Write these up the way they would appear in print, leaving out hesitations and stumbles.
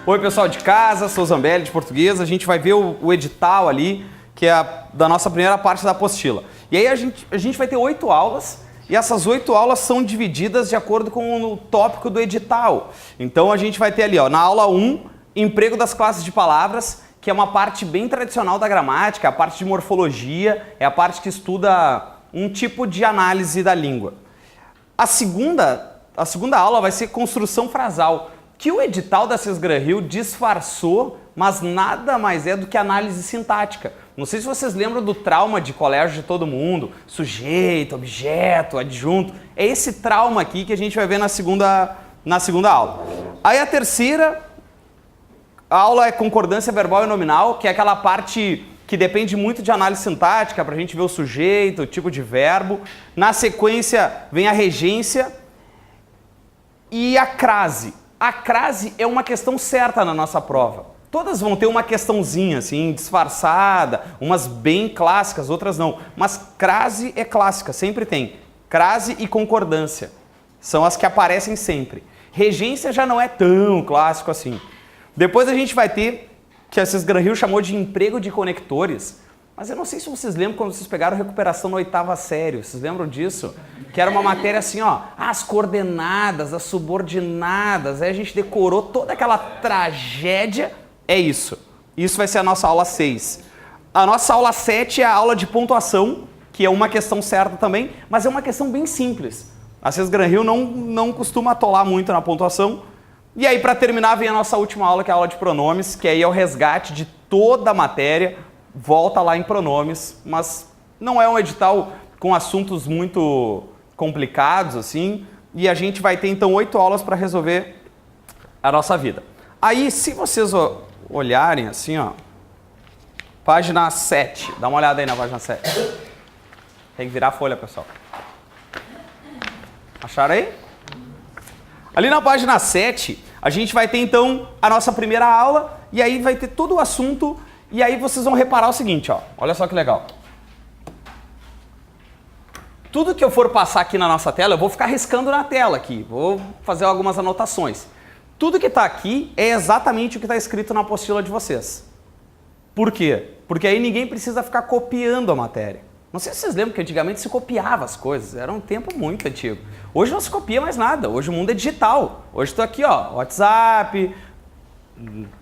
Oi, pessoal de casa, sou Zambelli de Português. A gente vai ver o edital ali, que é da nossa primeira parte da apostila. E aí a gente vai ter 8 aulas, e essas 8 aulas são divididas de acordo com o tópico do edital. Então a gente vai ter ali, ó, na aula 1, emprego das classes de palavras, que é uma parte bem tradicional da gramática, a parte de morfologia, é a parte que estuda um tipo de análise da língua. A segunda aula vai ser construção frasal, que o edital da Cesgran-Hill disfarçou, mas nada mais é do que análise sintática. Não sei se vocês lembram do trauma de colégio de todo mundo, sujeito, objeto, adjunto. É esse trauma aqui que a gente vai ver na segunda aula. Aí a terceira aula é concordância verbal e nominal, que é aquela parte que depende muito de análise sintática, para a gente ver o sujeito, o tipo de verbo. Na sequência vem a regência e a crase. A crase é uma questão certa na nossa prova. Todas vão ter uma questãozinha, assim, disfarçada, umas bem clássicas, outras não. Mas crase é clássica, sempre tem. Crase e concordância são as que aparecem sempre. Regência já não é tão clássico assim. Depois a gente vai ter, que a Cesgran-Hill chamou de emprego de conectores. Mas eu não sei se vocês lembram quando vocês pegaram recuperação na 8ª série. Vocês lembram disso? Que era uma matéria assim, ó, as coordenadas, as subordinadas. Aí a gente decorou toda aquela tragédia. É isso. Isso vai ser a nossa aula 6. A nossa aula 7 é a aula de pontuação, que é uma questão certa também, mas é uma questão bem simples. A Cesgran-Hill não costuma atolar muito na pontuação. E aí, para terminar, vem a nossa última aula, que é a aula de pronomes, que aí é o resgate de toda a matéria. Volta lá em pronomes, mas não é um edital com assuntos muito complicados, assim, e a gente vai ter, então, 8 aulas para resolver a nossa vida. Aí, se vocês olharem, assim, ó, página 7, dá uma olhada aí na página 7. Tem que virar a folha, pessoal. Acharam aí? Ali na página 7, a gente vai ter, então, a nossa primeira aula, e aí vai ter todo o assunto. E aí vocês vão reparar o seguinte, ó, olha só que legal. Tudo que eu for passar aqui na nossa tela, eu vou ficar riscando na tela aqui, vou fazer algumas anotações. Tudo que está aqui é exatamente o que está escrito na apostila de vocês. Por quê? Porque aí ninguém precisa ficar copiando a matéria. Não sei se vocês lembram que antigamente se copiava as coisas, era um tempo muito antigo. Hoje não se copia mais nada, hoje o mundo é digital. Hoje estou aqui, ó, WhatsApp,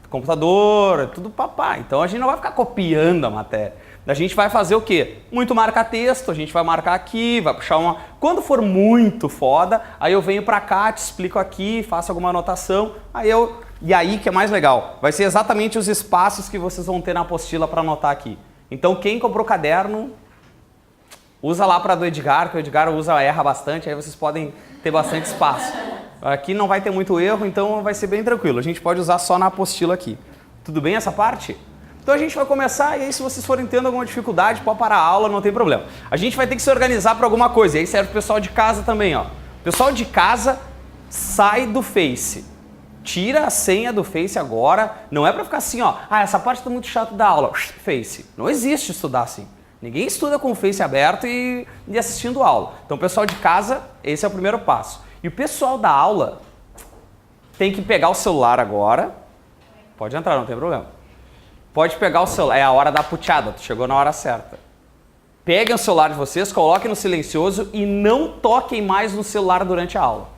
computador, tudo papá. Então a gente não vai ficar copiando a matéria. A gente vai fazer o quê? Muito marca-texto, a gente vai marcar aqui, vai puxar uma... Quando for muito foda, aí eu venho pra cá, te explico aqui, faço alguma anotação, E aí que é mais legal, vai ser exatamente os espaços que vocês vão ter na apostila para anotar aqui. Então quem comprou caderno, usa lá para do Edgar, que o Edgar erra bastante, aí vocês podem ter bastante espaço. Aqui não vai ter muito erro, então vai ser bem tranquilo. A gente pode usar só na apostila aqui. Tudo bem essa parte? Então a gente vai começar e aí se vocês forem tendo alguma dificuldade, pode parar a aula, não tem problema. A gente vai ter que se organizar para alguma coisa. E aí serve o pessoal de casa também, ó. O pessoal de casa sai do Face. Tira a senha do Face agora. Não é para ficar assim, ó. Ah, essa parte tá muito chata da aula. Face. Não existe estudar assim. Ninguém estuda com o Face aberto e assistindo aula. Então pessoal de casa, esse é o primeiro passo. E o pessoal da aula tem que pegar o celular agora. Pode entrar, não tem problema. Pode pegar o celular. É a hora da puteada, tu chegou na hora certa. Peguem o celular de vocês, coloquem no silencioso e não toquem mais no celular durante a aula.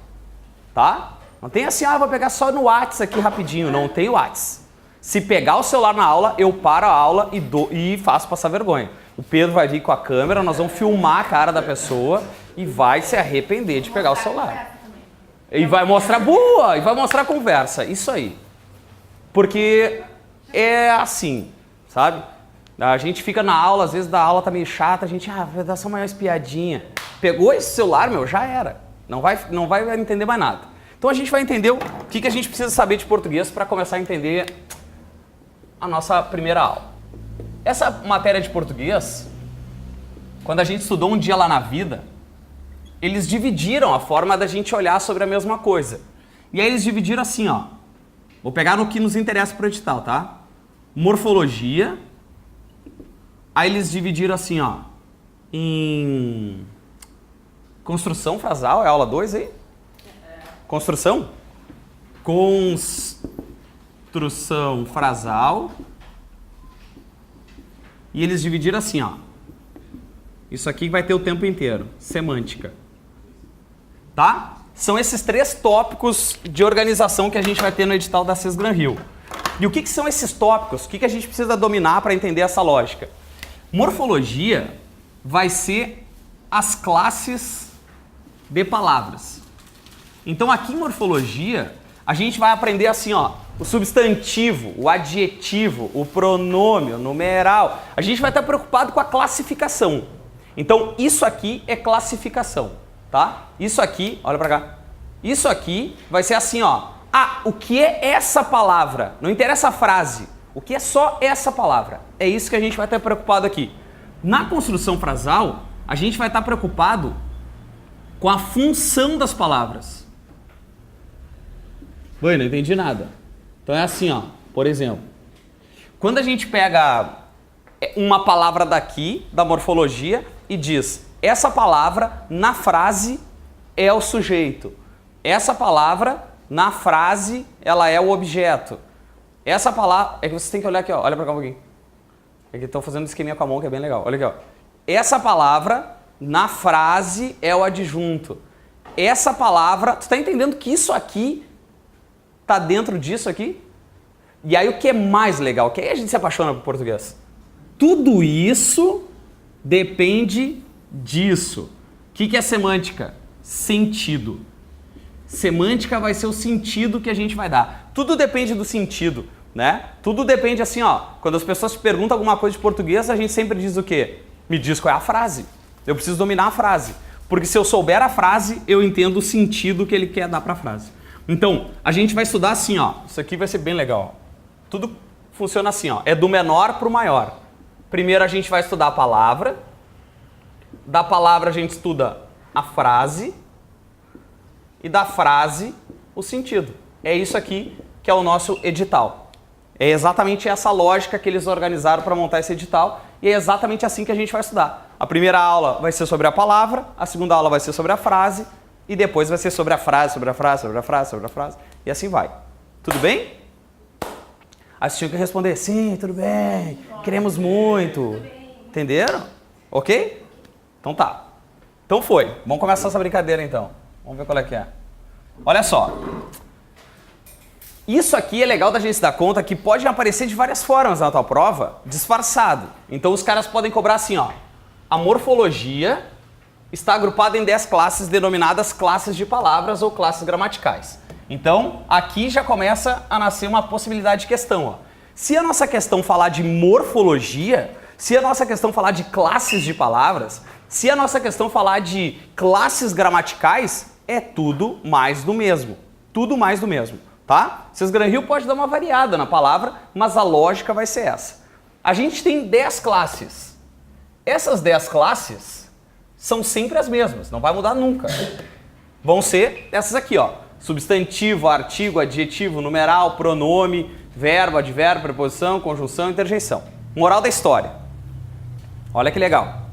Tá? Não tem assim, vou pegar só no WhatsApp aqui rapidinho. Não tem WhatsApp. Se pegar o celular na aula, eu paro a aula e faço passar vergonha. O Pedro vai vir com a câmera, nós vamos filmar a cara da pessoa e vai se arrepender de pegar o celular. E vai mostrar boa, e vai mostrar a conversa, isso aí. Porque é assim, sabe? A gente fica na aula, às vezes a aula tá meio chata, a gente, vai dar só uma espiadinha. Pegou esse celular, já era. Não vai entender mais nada. Então a gente vai entender o que a gente precisa saber de português para começar a entender a nossa primeira aula. Essa matéria de português, quando a gente estudou um dia lá na vida, eles dividiram a forma da gente olhar sobre a mesma coisa. E aí eles dividiram assim, ó. Vou pegar no que nos interessa pro edital, tá? Morfologia. Aí eles dividiram assim, ó, em construção frasal, é aula 2 aí? Construção? Construção frasal. E eles dividiram assim, ó. Isso aqui vai ter o tempo inteiro. Semântica. Tá? São esses 3 tópicos de organização que a gente vai ter no edital da CES Gran Rio. E o que são esses tópicos? O que a gente precisa dominar para entender essa lógica? Morfologia vai ser as classes de palavras. Então aqui em morfologia, a gente vai aprender assim, ó, o substantivo, o adjetivo, o pronome, o numeral. A gente vai estar preocupado com a classificação. Então isso aqui é classificação, tá? Isso aqui, olha pra cá. Isso aqui vai ser assim, ó. Ah, o que é essa palavra? Não interessa a frase. O que é só essa palavra? É isso que a gente vai estar preocupado aqui. Na construção frasal, a gente vai estar preocupado com a função das palavras. Bom, não entendi nada. Então é assim, ó. Por exemplo, quando a gente pega uma palavra daqui, da morfologia, e diz, essa palavra na frase é o sujeito. Essa palavra na frase, ela é o objeto. Essa palavra... É que você tem que olhar aqui, ó. Olha pra cá um pouquinho. É que estão fazendo um esqueminha com a mão que é bem legal. Olha aqui, ó. Essa palavra na frase é o adjunto. Essa palavra... Tu tá entendendo que isso aqui tá dentro disso aqui? E aí o que é mais legal? Que aí a gente se apaixona por português. Tudo isso depende disso. O que é semântica? Sentido. Semântica vai ser o sentido que a gente vai dar. Tudo depende do sentido, né? Tudo depende assim, ó. Quando as pessoas te perguntam alguma coisa de português, a gente sempre diz o quê? Me diz qual é a frase. Eu preciso dominar a frase. Porque se eu souber a frase, eu entendo o sentido que ele quer dar para a frase. Então, a gente vai estudar assim, ó. Isso aqui vai ser bem legal. Tudo funciona assim, ó. É do menor para o maior. Primeiro a gente vai estudar a palavra. Da palavra a gente estuda a frase. E da frase, o sentido. É isso aqui que é o nosso edital. É exatamente essa lógica que eles organizaram para montar esse edital. E é exatamente assim que a gente vai estudar. A primeira aula vai ser sobre a palavra. A segunda aula vai ser sobre a frase. E depois vai ser sobre a frase, sobre a frase, sobre a frase, sobre a frase. E assim vai. Tudo bem? Aí vocês tinham que responder, sim, tudo bem, queremos muito. Entenderam? Ok? Então tá. Então foi. Vamos começar essa brincadeira então. Vamos ver qual é que é. Olha só. Isso aqui é legal da gente se dar conta que pode aparecer de várias formas na tua prova, disfarçado. Então os caras podem cobrar assim, ó. A morfologia está agrupada em 10 classes denominadas classes de palavras ou classes gramaticais. Então, aqui já começa a nascer uma possibilidade de questão. Ó. Se a nossa questão falar de morfologia, se a nossa questão falar de classes de palavras, se a nossa questão falar de classes gramaticais, é tudo mais do mesmo. Tudo mais do mesmo, tá? CES Gran Rio pode dar uma variada na palavra, mas a lógica vai ser essa. A gente tem 10 classes. Essas 10 classes são sempre as mesmas, não vai mudar nunca. Vão ser essas aqui, ó. Substantivo, artigo, adjetivo, numeral, pronome, verbo, advérbio, preposição, conjunção, interjeição. Moral da história. Olha que legal.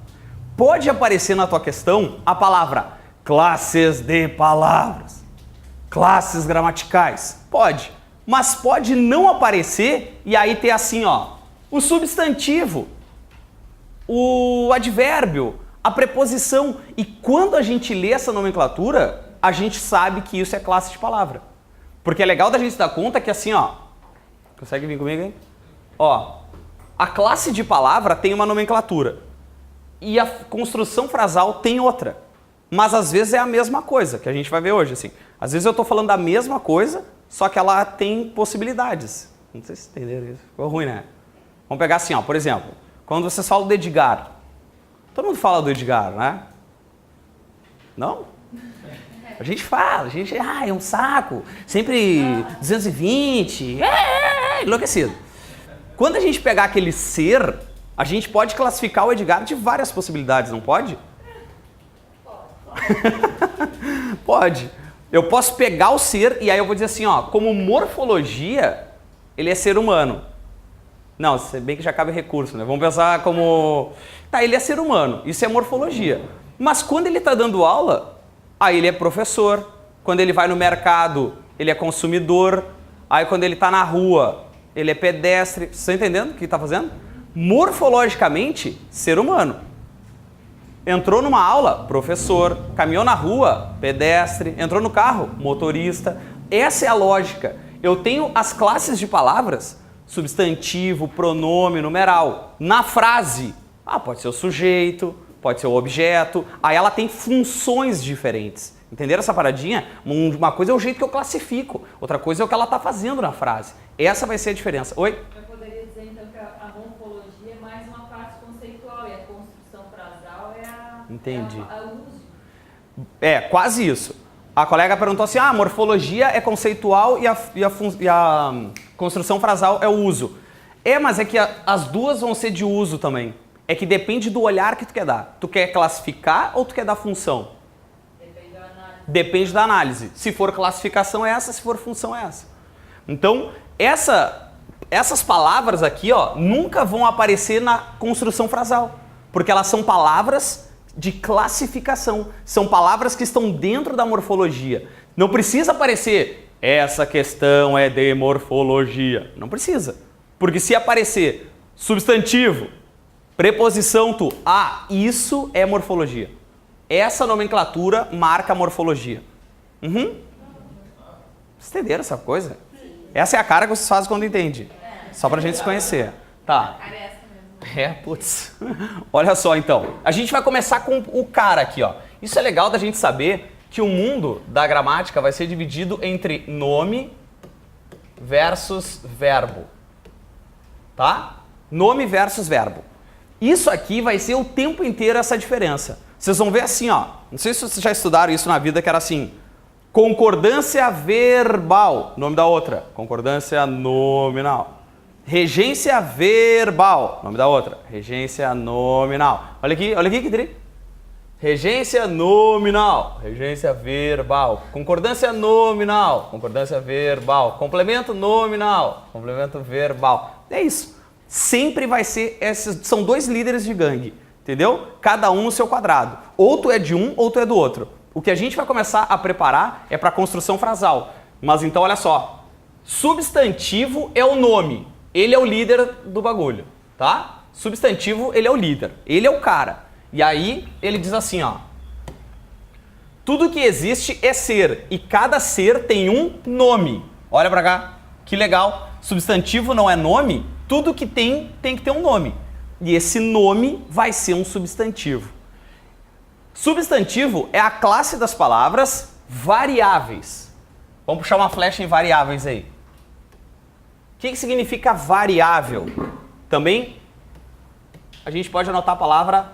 Pode aparecer na tua questão a palavra classes de palavras, classes gramaticais. Pode. Mas pode não aparecer e aí ter assim, ó, o substantivo, o advérbio, a preposição. E quando a gente lê essa nomenclatura, a gente sabe que isso é classe de palavra. Porque é legal da gente se dar conta que assim, ó, consegue vir comigo aí? Ó, a classe de palavra tem uma nomenclatura e a construção frasal tem outra. Mas às vezes é a mesma coisa, que a gente vai ver hoje, assim. Às vezes eu tô falando da mesma coisa, só que ela tem possibilidades. Não sei se entenderam isso. Ficou ruim, né? Vamos pegar assim, ó, por exemplo, quando vocês falam do Edgar. Todo mundo fala do Edgar, né? Não? A gente fala, é um saco, sempre 220, enlouquecido. Quando a gente pegar aquele ser, a gente pode classificar o Edgar de várias possibilidades, não pode? Pode. Eu posso pegar o ser e aí eu vou dizer assim, ó, como morfologia, ele é ser humano. Não, se bem que já cabe recurso, né? Vamos pensar como... Tá, ele é ser humano, isso é morfologia. Mas quando ele está dando aula, aí ele é professor. Quando ele vai no mercado, ele é consumidor. Aí quando ele está na rua, ele é pedestre. Vocês estão entendendo o que está fazendo? Morfologicamente, ser humano. Entrou numa aula, professor. Caminhou na rua, pedestre. Entrou no carro, motorista. Essa é a lógica. Eu tenho as classes de palavras, substantivo, pronome, numeral. Na frase, pode ser o sujeito, pode ser o objeto. Aí ela tem funções diferentes. Entenderam essa paradinha? Uma coisa é o jeito que eu classifico, outra coisa é o que ela está fazendo na frase. Essa vai ser a diferença. Oi? Eu poderia dizer então que a morfologia é mais uma parte conceitual e a construção frasal é Entendi. É o uso. É, quase isso. A colega perguntou assim, a morfologia é conceitual e a construção frasal é o uso. Mas é que as duas vão ser de uso também. É que depende do olhar que tu quer dar. Tu quer classificar ou tu quer dar função? Depende da análise. Depende da análise. Se for classificação é essa, se for função é essa. Então, essas palavras aqui, nunca vão aparecer na construção frasal. Porque elas são palavras de classificação. São palavras que estão dentro da morfologia. Não precisa aparecer, essa questão é de morfologia. Não precisa. Porque se aparecer substantivo, preposição tu, isso é morfologia. Essa nomenclatura marca a morfologia. Vocês entenderam essa coisa? Essa é a cara que vocês fazem quando entendem. Só pra gente se conhecer. Tá. Putz. Olha só, então. A gente vai começar com o cara aqui, ó. Isso é legal da gente saber que o mundo da gramática vai ser dividido entre nome versus verbo. Tá? Nome versus verbo. Isso aqui vai ser o tempo inteiro essa diferença. Vocês vão ver assim, ó. Não sei se vocês já estudaram isso na vida, que era assim. Concordância verbal. Nome da outra. Concordância nominal. Regência verbal. Nome da outra. Regência nominal. Olha aqui, que tri. Regência nominal. Regência verbal. Concordância nominal. Concordância verbal. Complemento nominal. Complemento verbal. É isso. Sempre vai ser esses. São dois líderes de gangue. Entendeu? Cada um no seu quadrado. Ou tu é de um ou tu é do outro. O que a gente vai começar a preparar é para a construção frasal. Mas então, olha só. Substantivo é o nome. Ele é o líder do bagulho, tá? Substantivo, ele é o líder. Ele é o cara. E aí, ele diz assim, ó. Tudo que existe é ser. E cada ser tem um nome. Olha pra cá. Que legal. Substantivo não é nome? Tudo que tem que ter um nome. E esse nome vai ser um substantivo. Substantivo é a classe das palavras variáveis. Vamos puxar uma flecha em variáveis aí. O que significa variável? Também a gente pode anotar a palavra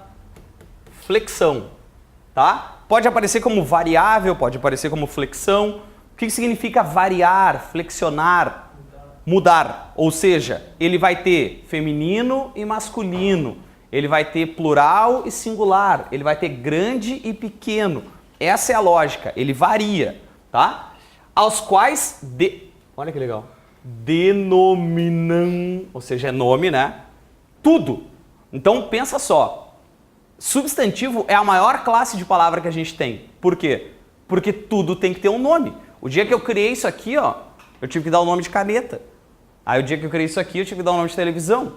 flexão, tá? Pode aparecer como variável, pode aparecer como flexão. O que significa variar, flexionar? Mudar. Ou seja, ele vai ter feminino e masculino. Ele vai ter plural e singular. Ele vai ter grande e pequeno. Essa é a lógica. Ele varia, tá? Aos quais... Olha que legal. Denominam, ou seja, é nome, né? Tudo. Então, pensa só. Substantivo é a maior classe de palavra que a gente tem. Por quê? Porque tudo tem que ter um nome. O dia que eu criei isso aqui, ó, eu tive que dar o nome de caneta. Aí o dia que eu criei isso aqui, eu tive que dar o nome de televisão.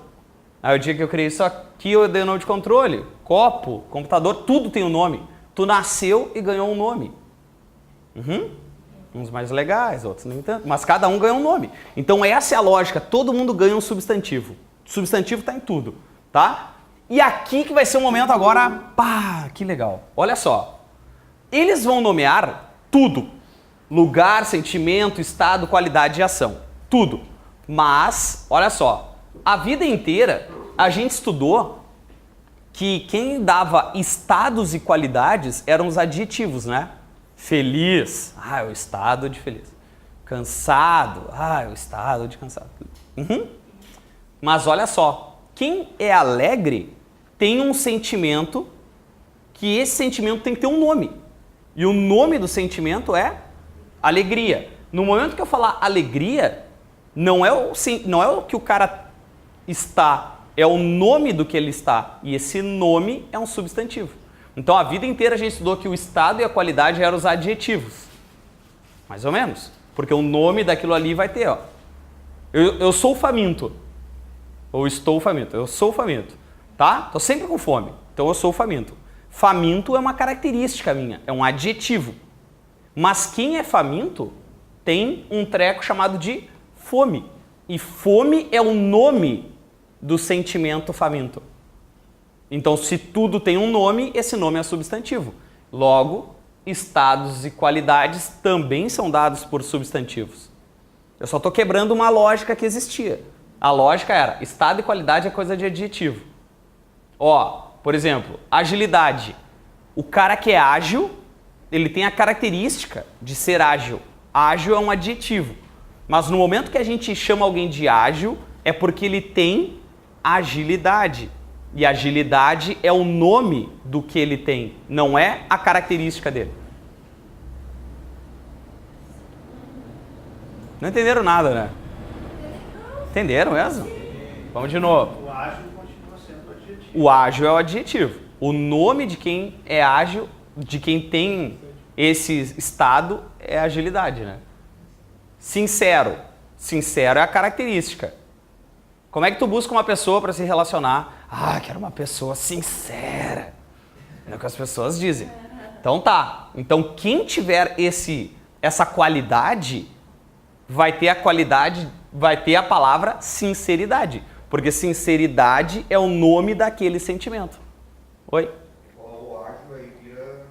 Aí o dia que eu criei isso aqui, eu dei o nome de controle, copo, computador, tudo tem um nome. Tu nasceu e ganhou um nome. Uns mais legais, outros nem tanto, mas cada um ganha um nome. Então essa é a lógica, todo mundo ganha um substantivo. Substantivo está em tudo, tá? E aqui que vai ser o momento agora, pá, que legal. Olha só, eles vão nomear tudo. Lugar, sentimento, estado, qualidade e ação. Tudo. Mas, olha só, a vida inteira a gente estudou que quem dava estados e qualidades eram os adjetivos, né? Feliz, é o estado de feliz. Cansado, é o estado de cansado. Mas olha só, quem é alegre tem um sentimento que esse sentimento tem que ter um nome. E o nome do sentimento é alegria. No momento que eu falar alegria, não é o que o cara Está é o nome do que ele está, e esse nome é um substantivo. Então a vida inteira a gente estudou que o estado e a qualidade eram os adjetivos. Mais ou menos. Porque o nome daquilo ali vai ter, ó. Eu sou faminto. Ou estou faminto. Eu sou faminto. Tá? Tô sempre com fome. Então eu sou faminto. Faminto é uma característica minha, é um adjetivo. Mas quem é faminto tem um treco chamado de fome. E fome é o nome do sentimento faminto. Então, se tudo tem um nome, esse nome é substantivo. Logo, estados e qualidades também são dados por substantivos. Eu só estou quebrando uma lógica que existia. A lógica era, estado e qualidade é coisa de adjetivo. Ó, por exemplo, agilidade. O cara que é ágil, ele tem a característica de ser ágil. Ágil é um adjetivo. Mas no momento que a gente chama alguém de ágil, é porque ele tem agilidade. E agilidade é o nome do que ele tem, não é a característica dele. Não entenderam nada, né? Entenderam mesmo? Vamos de novo. O ágil continua sendo adjetivo. O ágil é o adjetivo. O nome de quem é ágil, de quem tem esse estado, é agilidade, né? Sincero. Sincero é a característica. Como é que tu busca uma pessoa para se relacionar? Ah, quero uma pessoa sincera. É o que as pessoas dizem. Então tá. Então quem tiver essa qualidade, vai ter a qualidade, vai ter a palavra sinceridade. Porque sinceridade é o nome daquele sentimento. Oi? O ágil aí vira...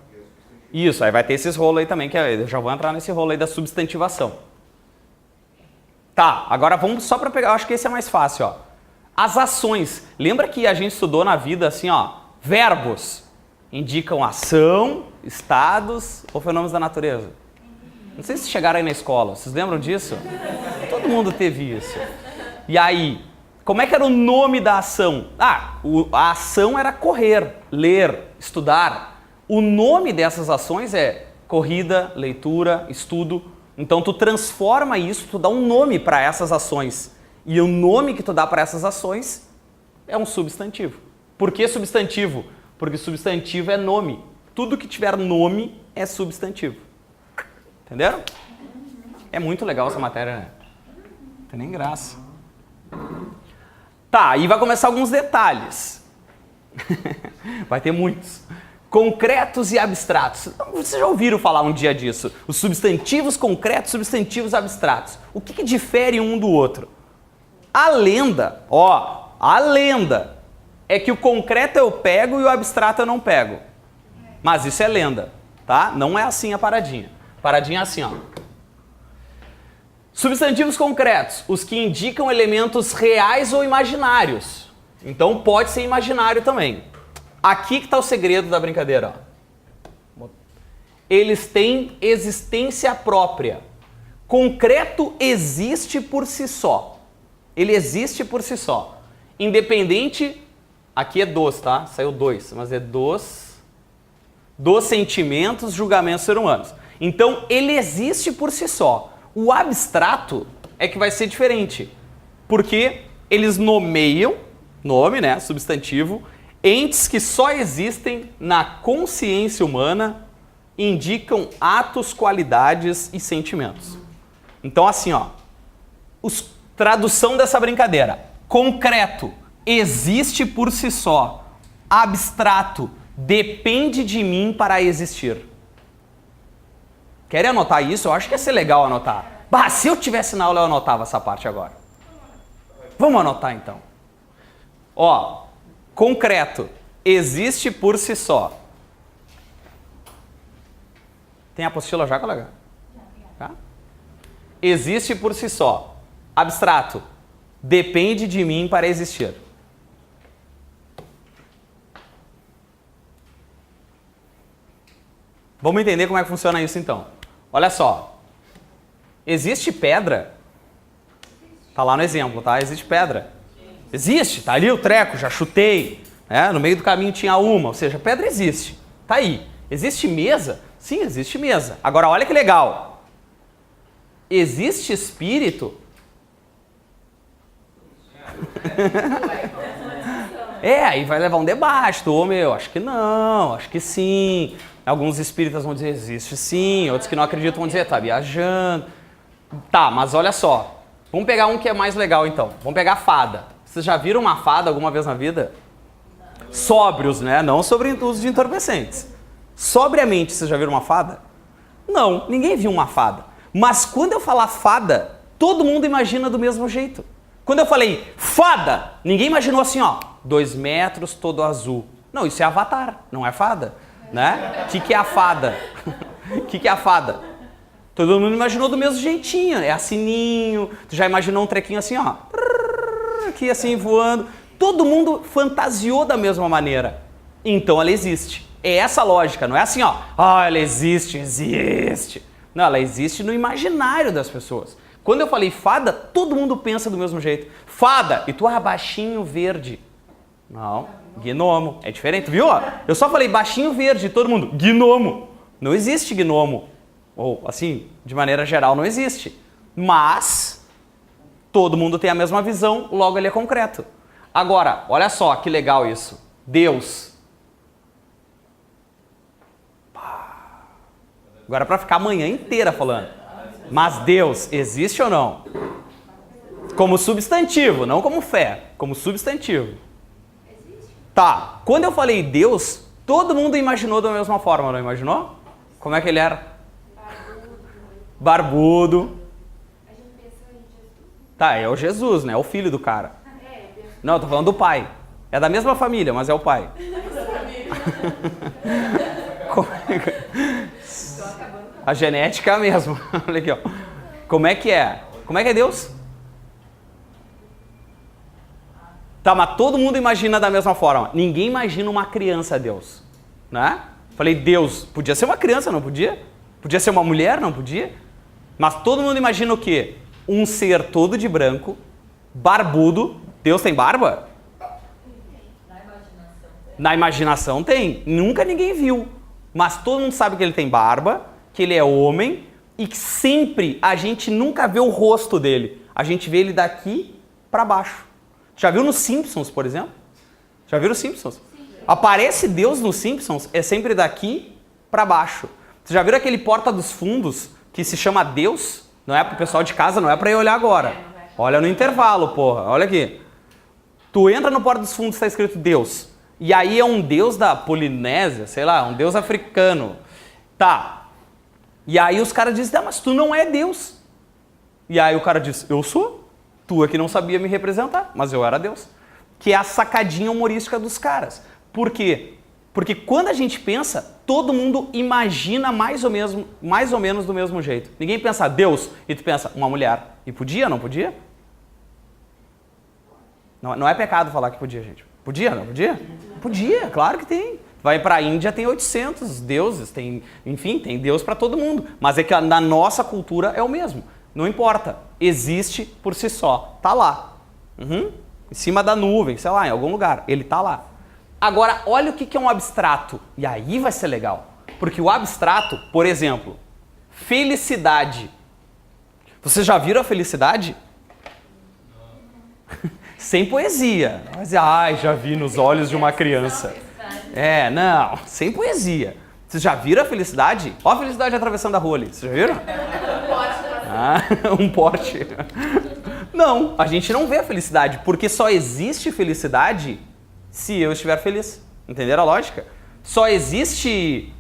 Isso, aí vai ter esses rolos aí também, que eu já vou entrar nesse rolo aí da substantivação. Tá, agora vamos só para pegar, eu acho que esse é mais fácil, ó. As ações. Lembra que a gente estudou na vida assim, ó, verbos indicam ação, estados ou fenômenos da natureza? Não sei se chegaram aí na escola, vocês lembram disso? Todo mundo teve isso. E aí, como é que era o nome da ação? Ah, a ação era correr, ler, estudar. O nome dessas ações é corrida, leitura, estudo. Então tu transforma isso, tu dá um nome para essas ações. E o nome que tu dá para essas ações é um substantivo. Por que substantivo? Porque substantivo é nome. Tudo que tiver nome é substantivo. Entenderam? É muito legal essa matéria, né? Não tem nem graça. Tá, e vai começar alguns detalhes. Vai ter muitos. Concretos e abstratos. Vocês já ouviram falar um dia disso? Os substantivos concretos, substantivos abstratos. O que difere um do outro? A lenda é que o concreto eu pego e o abstrato eu não pego. Mas isso é lenda, tá? Não é assim a paradinha. A paradinha é assim, ó. Substantivos concretos, os que indicam elementos reais ou imaginários. Então pode ser imaginário também. Aqui que está o segredo da brincadeira, ó. Eles têm existência própria. Concreto existe por si só. Ele existe por si só. Independente, aqui é dos, tá? Saiu dois, mas é dos sentimentos, julgamentos ser humanos. Então, ele existe por si só. O abstrato é que vai ser diferente. Porque eles nomeiam, nome, né, substantivo, entes que só existem na consciência humana, indicam atos, qualidades e sentimentos. Então, assim, ó, tradução dessa brincadeira. Concreto, existe por si só. Abstrato, depende de mim para existir. Querem anotar isso? Eu acho que ia ser legal anotar. Bah, se eu tivesse na aula, eu anotava essa parte agora. Vamos anotar, então. Ó, concreto, existe por si só. Tem apostila já, colega? Tá? Existe por si só. Abstrato, depende de mim para existir. Vamos entender como é que funciona isso então. Olha só. Existe pedra? Tá lá no exemplo, tá? Existe pedra. Existe, tá ali o treco, já chutei. Né? No meio do caminho tinha uma, ou seja, pedra existe. Tá aí. Existe mesa? Sim, existe mesa. Agora olha que legal. Existe espírito? Aí vai levar um debate. Acho que não, acho que sim. Alguns espíritas vão dizer, existe sim. Outros que não acreditam vão dizer, tá viajando. Tá, mas olha só. Vamos pegar um que é mais legal então. Vamos pegar fada. Vocês já viram uma fada alguma vez na vida? Sóbrios, né? Não sobre uso de entorpecentes. Sobriamente, vocês já viram uma fada? Não, ninguém viu uma fada. Mas quando eu falar fada, todo mundo imagina do mesmo jeito. Quando eu falei fada, ninguém imaginou assim, ó, 2 metros, todo azul. Não, isso é Avatar, não é fada, né? O que é a fada? O que é a fada? Todo mundo imaginou do mesmo jeitinho, é a sininho, tu já imaginou um trequinho assim, ó, aqui assim voando. Todo mundo fantasiou da mesma maneira. Então ela existe. É essa a lógica, não é assim, ó, ela existe. Não, ela existe no imaginário das pessoas. Quando eu falei fada, todo mundo pensa do mesmo jeito. Fada, e tu, baixinho verde. Não, gnomo. É diferente, viu? Eu só falei baixinho verde, todo mundo, gnomo. Não existe gnomo. Ou, assim, de maneira geral, não existe. Mas, todo mundo tem a mesma visão, logo ele é concreto. Agora, olha só que legal isso. Deus. Agora é para ficar a manhã inteira falando. Mas Deus existe ou não? Como substantivo, não como fé. Como substantivo. Tá, quando eu falei Deus, todo mundo imaginou da mesma forma, não imaginou? Como é que ele era? Barbudo. Tá, é o Jesus, né? É o filho do cara. Não, eu tô falando do pai. É da mesma família, mas é o pai. A genética mesmo. Olha aqui, ó. Como é que é? Como é que é Deus? Tá, mas todo mundo imagina da mesma forma. Ninguém imagina uma criança Deus, né? Falei Deus, podia ser uma criança, não podia? Podia ser uma mulher, não podia? Mas todo mundo imagina o quê? Um ser todo de branco, barbudo. Deus tem barba? Na imaginação tem. Nunca ninguém viu. Mas todo mundo sabe que ele tem barba, que ele é homem e que sempre a gente nunca vê o rosto dele. A gente vê ele daqui para baixo. Já viu nos Simpsons, por exemplo? Já viram os Simpsons? Aparece Deus nos Simpsons, é sempre daqui para baixo. Você já viram aquele Porta dos Fundos que se chama Deus? Não é pro pessoal de casa, não é para ir olhar agora. Olha no intervalo, porra. Olha aqui. Tu entra no Porta dos Fundos, está escrito Deus. E aí é um deus da Polinésia, sei lá, um deus africano. Tá. E aí os caras dizem, mas tu não é Deus. E aí o cara diz, eu sou. Tu é que não sabia me representar, mas eu era Deus. Que é a sacadinha humorística dos caras. Por quê? Porque quando a gente pensa, todo mundo imagina mais ou menos do mesmo jeito. Ninguém pensa Deus e tu pensa uma mulher. E podia, não podia? Não é pecado falar que podia, gente. Podia, não podia? Podia, claro que tem. Vai para a Índia, tem 800 deuses, enfim, tem Deus para todo mundo. Mas é que na nossa cultura é o mesmo. Não importa, existe por si só, tá lá. Em cima da nuvem, sei lá, em algum lugar, ele tá lá. Agora, olha o que é um abstrato, e aí vai ser legal. Porque o abstrato, por exemplo, felicidade. Vocês já viram a felicidade? Sem poesia. Mas, já vi nos olhos de uma criança. Não, sem poesia. Vocês já viram a felicidade? Olha a felicidade atravessando a rua ali. Vocês já viram? Um Porsche. Não, a gente não vê a felicidade, porque só existe felicidade se eu estiver feliz. Entenderam a lógica? Só existe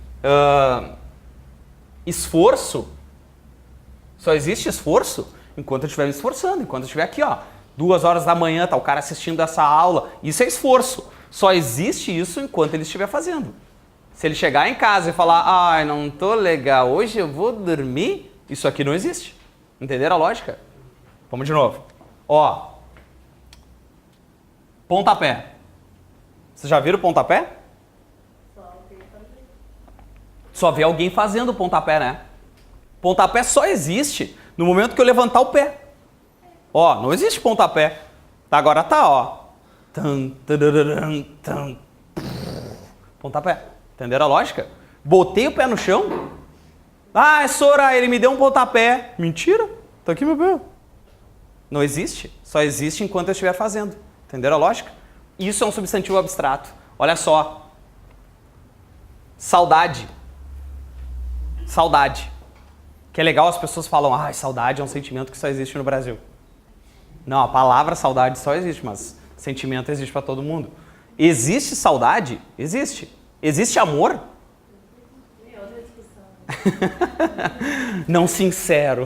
esforço. Só existe esforço enquanto eu estiver me esforçando, enquanto eu estiver aqui, ó. 2 horas da manhã, tá o cara assistindo essa aula. Isso é esforço. Só existe isso enquanto ele estiver fazendo. Se ele chegar em casa e falar, não tô legal, hoje eu vou dormir, isso aqui não existe. Entenderam a lógica? Vamos de novo. Ó. Pontapé. Vocês já viram pontapé? Só vê alguém fazendo pontapé, né? Pontapé só existe no momento que eu levantar o pé. Ó, não existe pontapé. Agora tá, ó. Pontapé. Entenderam a lógica? Botei o pé no chão. Sora, ele me deu um pontapé. Mentira. Tá aqui meu pé. Não existe. Só existe enquanto eu estiver fazendo. Entenderam a lógica? Isso é um substantivo abstrato. Olha só. Saudade. Saudade. Que é legal, as pessoas falam, saudade é um sentimento que só existe no Brasil. Não, a palavra saudade só existe, mas sentimento existe para todo mundo. Existe saudade? Existe. Existe amor? Não sincero.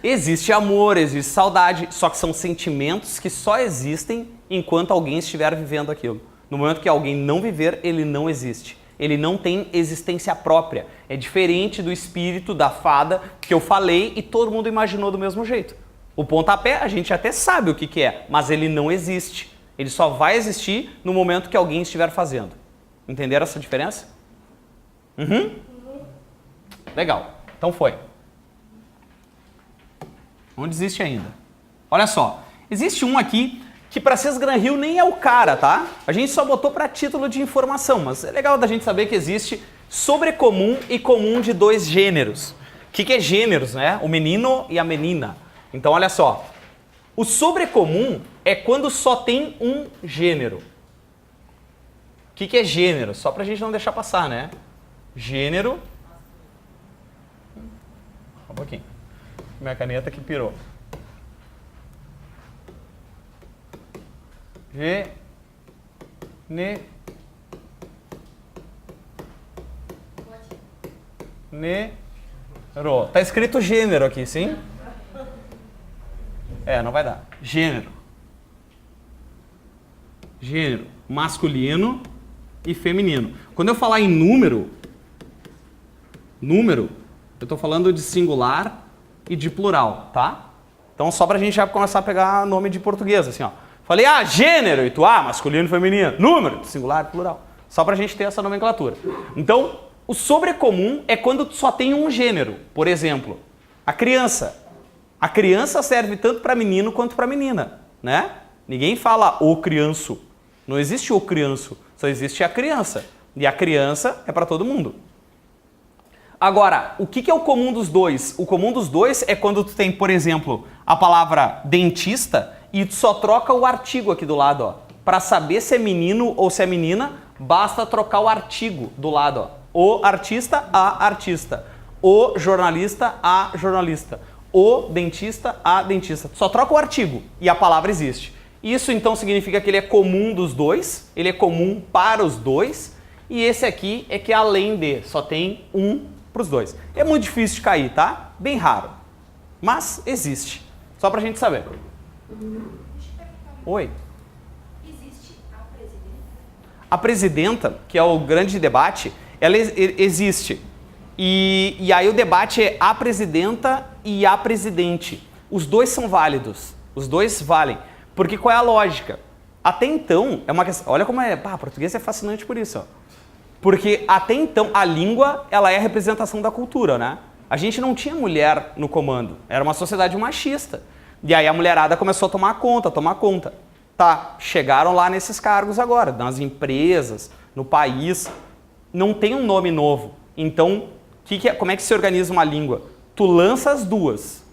Existe amor, existe saudade, só que são sentimentos que só existem enquanto alguém estiver vivendo aquilo. No momento que alguém não viver, ele não existe. Ele não tem existência própria. É diferente do espírito da fada que eu falei e todo mundo imaginou do mesmo jeito. O pontapé a gente até sabe o que é, mas ele não existe. Ele só vai existir no momento que alguém estiver fazendo. Entenderam essa diferença? Legal. Então foi. Não desiste ainda. Olha só. Existe um aqui que para César Gran Rio nem é o cara, tá? A gente só botou para título de informação, mas é legal da gente saber que existe sobrecomum e comum de dois gêneros. O que é gêneros, né? O menino e a menina. Então, olha só. O sobrecomum é quando só tem um gênero. O que é gênero? Só pra gente não deixar passar, né? Gênero... Um pouquinho. Minha caneta que pirou. Gênero. Tá escrito gênero aqui, sim? Não vai dar. Gênero. Gênero masculino e feminino. Quando eu falar em número, eu tô falando de singular e de plural, tá? Então só pra gente já começar a pegar nome de português, assim, ó. Falei, gênero, e tu, masculino e feminino. Número, singular e plural. Só pra gente ter essa nomenclatura. Então, o sobrecomum é quando só tem um gênero. Por exemplo, a criança. A criança serve tanto para menino quanto para menina, né? Ninguém fala o crianço. Não existe o crianço, só existe a criança. E a criança é para todo mundo. Agora, o que é o comum dos dois? O comum dos dois é quando tu tem, por exemplo, a palavra dentista e tu só troca o artigo aqui do lado, ó. Para saber se é menino ou se é menina, basta trocar o artigo do lado, ó. O artista, a artista. O jornalista, a jornalista. O dentista, a dentista. Só troca o artigo e a palavra existe. Isso então significa que ele é comum dos dois, ele é comum para os dois, e esse aqui é que é além de, só tem um para os dois. É muito difícil de cair, tá? Bem raro. Mas existe. Só pra gente saber. Oi. Existe a presidenta? A presidenta, que é o grande debate, ela existe. E aí o debate é a presidenta e a presidente. Os dois são válidos. Os dois valem. Porque qual é a lógica? Até então, é uma questão... Olha como é... português é fascinante por isso, ó. Porque até então a língua, ela é a representação da cultura, né? A gente não tinha mulher no comando. Era uma sociedade machista. E aí a mulherada começou a tomar conta. Tá, chegaram lá nesses cargos agora, nas empresas, no país. Não tem um nome novo. Então, como é que se organiza uma língua? Tu lança as duas.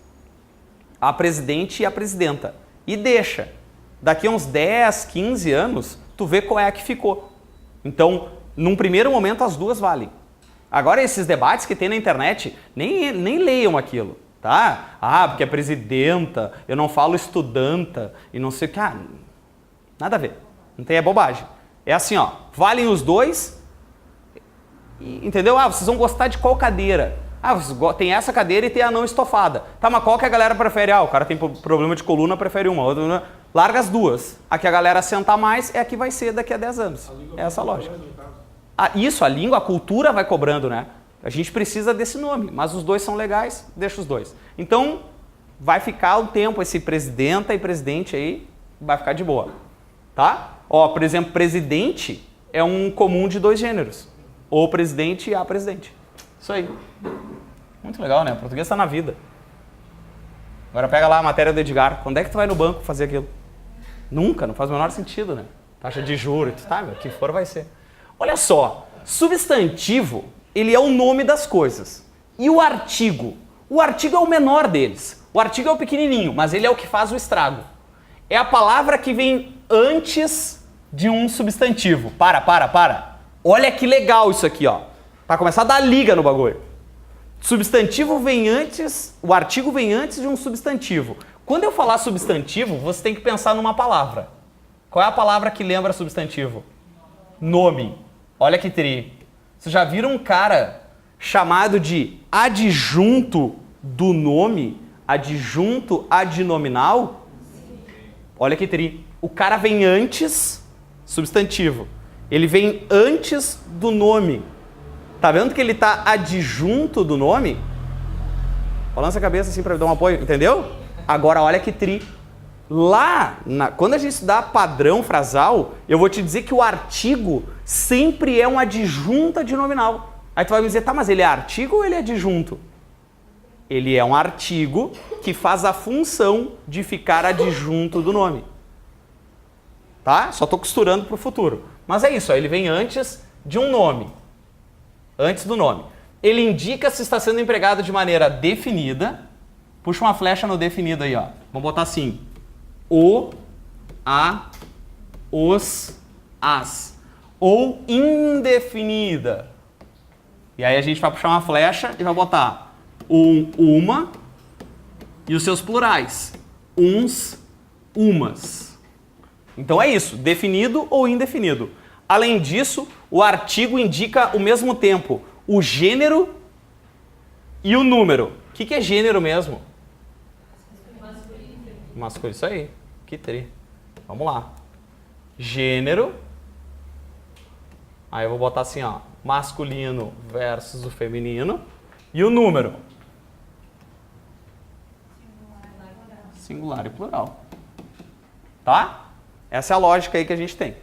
A presidente e a presidenta. E deixa. Daqui a uns 10, 15 anos, tu vê qual é a que ficou. Então, num primeiro momento, as duas valem. Agora, esses debates que tem na internet, nem leiam aquilo, tá? Porque é presidenta, eu não falo estudanta, e não sei o que. Nada a ver. Não tem, é bobagem. É assim, ó, valem os dois, entendeu? Vocês vão gostar de qual cadeira? Tem essa cadeira e tem a não estofada. Tá, mas qual que a galera prefere? O cara tem problema de coluna, prefere uma. Outra, larga as duas. A que a galera sentar mais é a que vai ser daqui a 10 anos. É essa a lógica. Isso, a língua, a cultura vai cobrando, né? A gente precisa desse nome, mas os dois são legais, deixa os dois. Então, vai ficar um tempo esse presidenta e presidente aí, vai ficar de boa. Tá? Por exemplo, presidente é um comum de dois gêneros. O presidente e a presidente. Isso aí. Muito legal, né? O português está na vida. Agora pega lá a matéria do Edgar. Quando é que tu vai no banco fazer aquilo? Nunca, não faz o menor sentido, né? Taxa de juros, o que for vai ser. Olha só, substantivo, ele é o nome das coisas. E o artigo? O artigo é o menor deles. O artigo é o pequenininho, mas ele é o que faz o estrago. É a palavra que vem antes de um substantivo. Para. Olha que legal isso aqui, ó. Para começar a dar liga no bagulho. Substantivo vem antes, o artigo vem antes de um substantivo. Quando eu falar substantivo, você tem que pensar numa palavra. Qual é a palavra que lembra substantivo? Nome. Olha que tri. Vocês já viram um cara chamado de adjunto do nome? Adjunto adnominal? Olha que tri. O cara vem antes, substantivo. Ele vem antes do nome. Tá vendo que ele tá adjunto do nome? Balança a cabeça assim para dar um apoio, entendeu? Agora olha que tri. Lá, quando a gente estudar padrão frasal, eu vou te dizer que o artigo sempre é um adjunto adnominal. Aí tu vai me dizer, tá, mas ele é artigo ou ele é adjunto? Ele é um artigo que faz a função de ficar adjunto do nome. Tá? Só tô costurando pro futuro. Mas é isso, ó, ele vem antes de um nome. Antes do nome. Ele indica se está sendo empregado de maneira definida. Puxa uma flecha no definido aí, ó. Vamos botar assim. O, a, os, as. Ou indefinida. E aí a gente vai puxar uma flecha e vai botar uma e os seus plurais. Uns, umas. Então é isso, definido ou indefinido. Além disso, o artigo indica ao mesmo tempo o gênero e o número. O que é gênero mesmo? Masculino, isso aí. Que tri. Vamos lá. Gênero. Aí eu vou botar assim, ó. Masculino versus o feminino. E o número? Singular e plural. Tá? Essa é a lógica aí que a gente tem.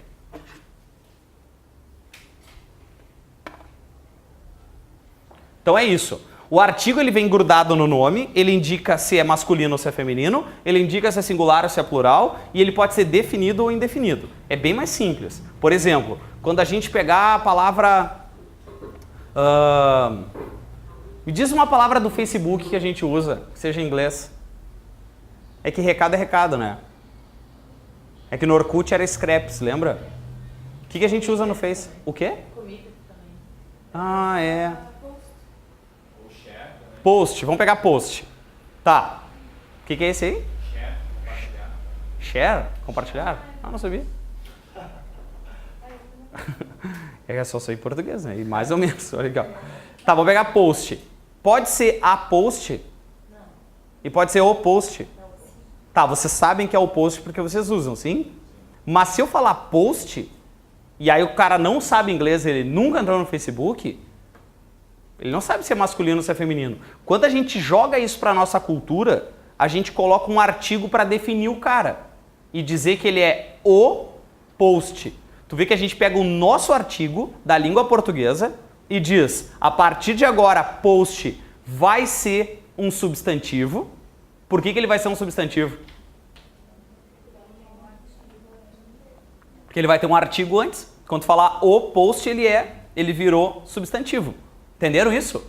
Então é isso. O artigo ele vem grudado no nome, ele indica se é masculino ou se é feminino, ele indica se é singular ou se é plural, e ele pode ser definido ou indefinido. É bem mais simples. Por exemplo, quando a gente pegar a palavra... me diz uma palavra do Facebook que a gente usa, que seja em inglês. É que recado é recado, né? É que no Orkut era scraps, lembra? O que a gente usa no Face? O quê? Comida também. Ah, é. Post, vamos pegar post. Tá. O que é esse aí? Share, compartilhar. Share? Compartilhar? Ah, não sabia. É só sei português, né? E mais ou menos, olha legal. Tá, vou pegar post. Pode ser a post? Não. E pode ser o post? Não. Tá, vocês sabem que é o post porque vocês usam, sim? Mas se eu falar post, e aí o cara não sabe inglês, ele nunca entrou no Facebook... Ele não sabe se é masculino ou se é feminino. Quando a gente joga isso para nossa cultura, a gente coloca um artigo para definir o cara e dizer que ele é o post. Tu vê que a gente pega o nosso artigo da língua portuguesa e diz, a partir de agora, post vai ser um substantivo. Por que ele vai ser um substantivo? Porque ele vai ter um artigo antes. Quando tu falar o post, ele virou substantivo. Entenderam isso?